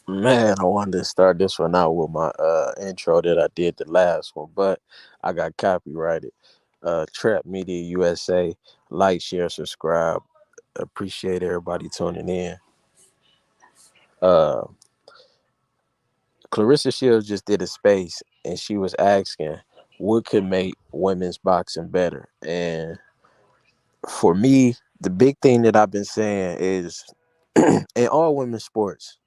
Man, I wanted to start this one out with my intro that I did the last one, but I got copyrighted. Trap Media USA, like, share, subscribe. Appreciate everybody tuning in. Uh, Clarissa Shields just did a space, and she was asking what could make women's boxing better. And for me, the big thing that I've been saying is in all women's sports,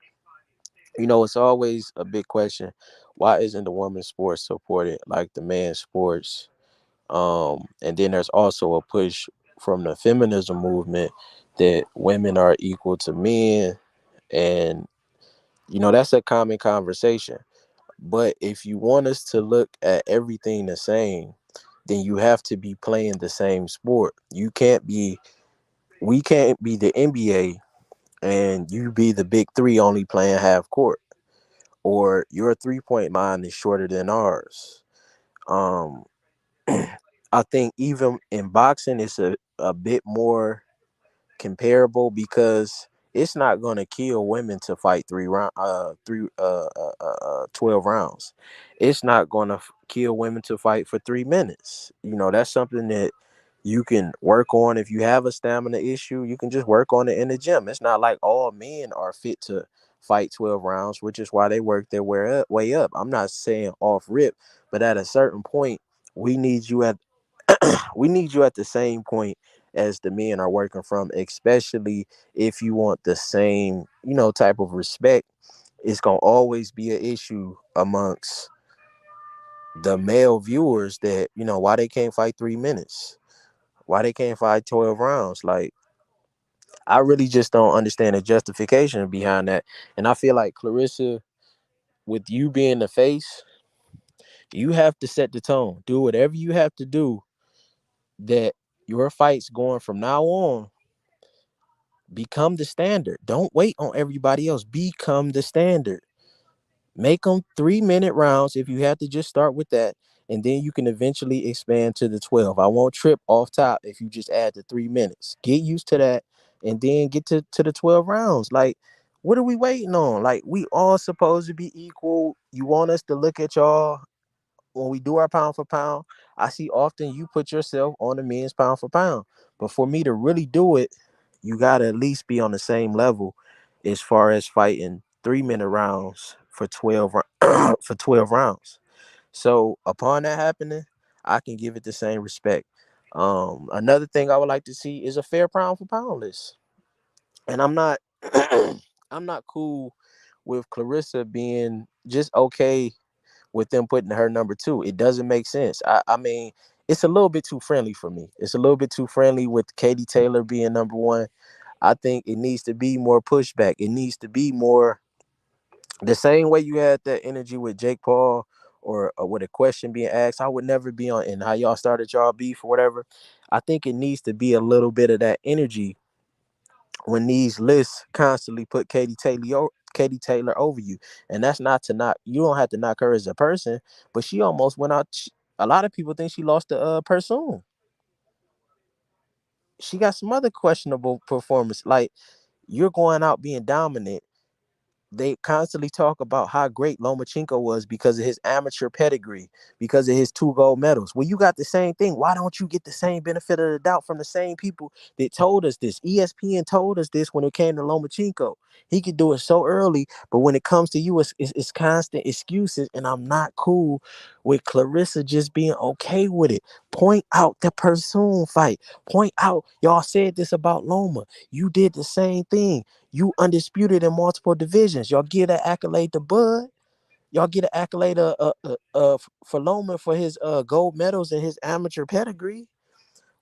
it's always a big question. Why isn't the women's sports supported like the men's sports? And then there's also a push from the feminism movement that women are equal to men. And, that's a common conversation. But if you want us to look at everything the same, then you have to be playing the same sport. We can't be the NBA and you be the big three only playing half court, or your 3 point line is shorter than ours. Um, I think even in boxing, it's a bit more comparable because it's not going to kill women to fight 12 rounds. It's not going to kill women to fight for 3 minutes. That's something that you can work on. If you have a stamina issue, you can just work on it in the gym. It's not like all men are fit to fight 12 rounds, which is why they work their way up. I'm not saying off rip, but at a certain point, we need you at we need you at the same point as the men are working from, especially if you want the same, type of respect. It's gonna always be an issue amongst the male viewers that, why they can't fight 3 minutes, why they can't fight 12 rounds. Like, I really just don't understand the justification behind that. And I feel like Clarissa, with you being the face, you have to set the tone. Do whatever you have to do that your fights going from now on become the standard. Don't wait on everybody else. Become the standard. Make them 3 minute rounds if you have to just start with that. And then you can eventually expand to the 12. I won't trip off top if you just add the 3 minutes. Get used to that and then get to the 12 rounds. Like, what are we waiting on? Like, we all supposed to be equal. You want us to look at y'all when we do our pound for pound. I see often you put yourself on the men's pound for pound. But for me to really do it, you gotta at least be on the same level as far as fighting 3 minute rounds for 12 for 12 rounds. So upon that happening, I can give it the same respect. Another thing I would like to see is a fair pound for pound list. And I'm not I'm not cool with Clarissa being just okay with them putting her number two. It doesn't make sense. I mean, it's a little bit too friendly for me. It's a little bit too friendly with Katie Taylor being number one. I think it needs to be more pushback. It needs to be more the same way you had that energy with Jake Paul, or with a question being asked. I would never be on, and how y'all started y'all beef or whatever. I think it needs to be a little bit of that energy when these lists constantly put Katie Taylor over you. And that's not to knock. You don't have to knock her as a person, but she almost went out. A lot of people think she lost to Pursoon. She got some other questionable performance. Like, you're going out being dominant. They constantly talk about how great Lomachenko was because of his amateur pedigree, because of his 2 gold medals. Well, you got the same thing. Why don't you get the same benefit of the doubt from the same people that told us this? ESPN told us this when it came to Lomachenko. He could do it so early, but when it comes to you, it's constant excuses, and I'm not cool with Clarissa just being okay with it. Point out the Pursoon fight. Point out, y'all said this about Loma. You did the same thing. You undisputed in multiple divisions. Y'all get an accolade to Bud. Y'all get an accolade for Loman for his gold medals and his amateur pedigree.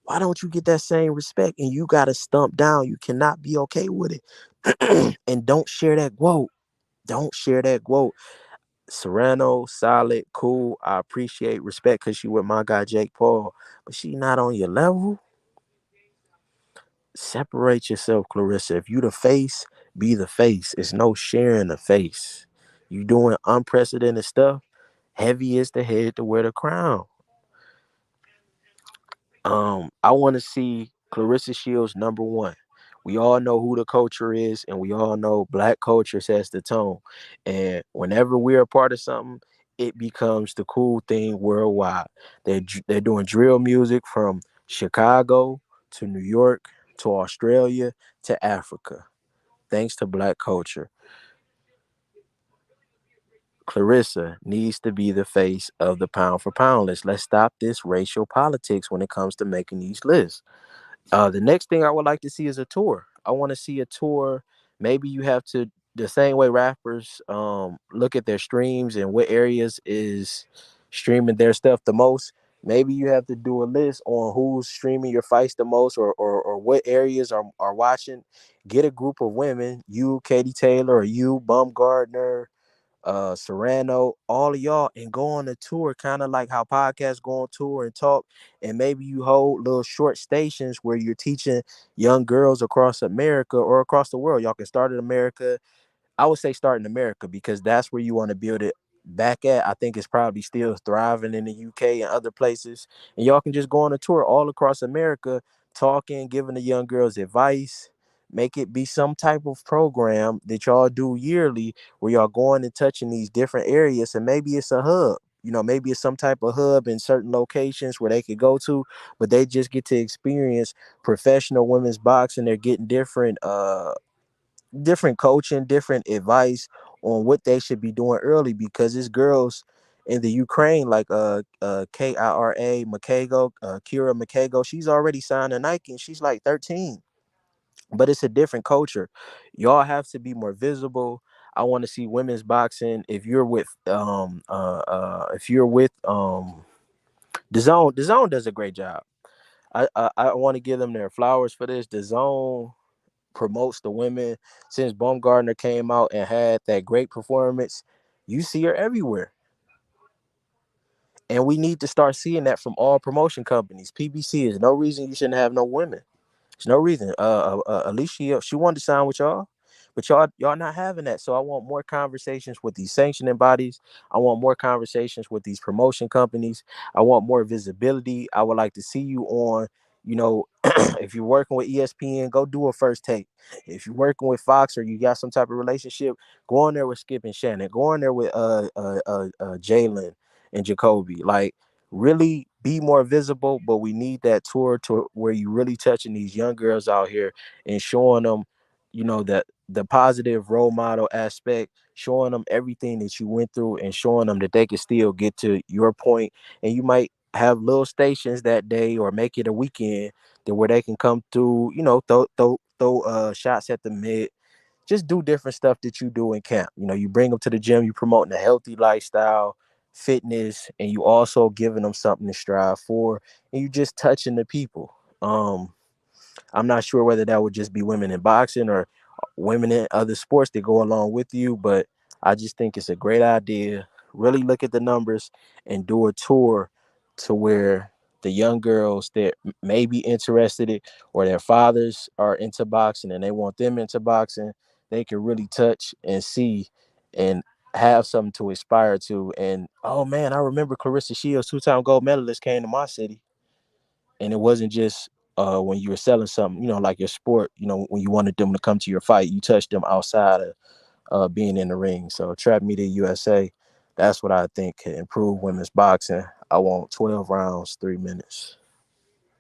Why don't you get that same respect? And you got to stump down. You cannot be okay with it. And don't share that quote. Don't share that quote. Serrano, solid, cool. I appreciate respect because she with my guy Jake Paul, but she not on your level. Separate yourself, Clarissa. If you the face, be the face. It's no sharing the face. You doing unprecedented stuff. Heavy is the head to wear the crown. I want to see Clarissa Shields number one. We all know who the culture is, and we all know black culture sets the tone. And whenever we're a part of something, it becomes the cool thing worldwide. They're doing drill music from Chicago to New York to Australia to Africa, thanks to black culture. Clarissa needs to be the face of the pound for pound list. Let's stop this racial politics when it comes to making these lists. The next thing I would like to see is a tour. I want to see a tour. Maybe you have to, the same way rappers look at their streams and what areas is streaming their stuff the most. Maybe you have to do a list on who's streaming your fights the most, or what areas are watching. Get a group of women, you, Katie Taylor, or you, Bumgardner, Serrano, all of y'all, and go on a tour, kind of like how podcasts go on tour and talk. And maybe you hold little short stations where you're teaching young girls across America or across the world. Y'all can start in America. I would say start in America because that's where you want to build it back at. I think it's probably still thriving in the UK and other places. And y'all can just go on a tour all across America, talking, giving the young girls advice. Make it be some type of program that y'all do yearly where y'all going and touching these different areas. And maybe it's a hub. Maybe it's some type of hub in certain locations where they could go to, but they just get to experience professional women's boxing. They're getting different coaching, different advice on what they should be doing early because it's girls in the Ukraine like Kira Makago, Kira Makago. She's already signed to Nike and she's like 13. But it's a different culture. Y'all have to be more visible. I want to see women's boxing. If you're with the zone does a great job. I want to give them their flowers for this. The zone promotes the women. Since Baumgartner came out and had that great performance, you see her everywhere. And we need to start seeing that from all promotion companies. PBC is no reason you shouldn't have no women. There's no reason. Alicia, she wanted to sign with y'all, but y'all not having that. So I want more conversations with these sanctioning bodies. I want more conversations with these promotion companies. I want more visibility. I would like to see you on, you know, if you're working with ESPN, go do a first take. If you're working with Fox or you got some type of relationship, go on there with Skip and Shannon. Go on there with Jalen and Jacoby. Like really be more visible, but we need that tour to where you really touching these young girls out here and showing them, that the positive role model aspect, showing them everything that you went through and showing them that they can still get to your point. And you might have little stations that day or make it a weekend that where they can come through, throw shots at the mid, just do different stuff that you do in camp. You bring them to the gym, you promoting a healthy lifestyle, fitness, and you also giving them something to strive for, and you just touching the people. I'm not sure whether that would just be women in boxing or women in other sports that go along with you, but I just think it's a great idea. Really look at the numbers and do a tour to where the young girls that may be interested in, or their fathers are into boxing and they want them into boxing, they can really touch and see and have something to aspire to. And oh man, I remember Clarissa Shields, two-time gold medalist, came to my city, and it wasn't just when you were selling something, like your sport, when you wanted them to come to your fight, you touched them outside of being in the ring. So Trap Media USA, that's what I think can improve women's boxing. I want 12 rounds, 3 minutes.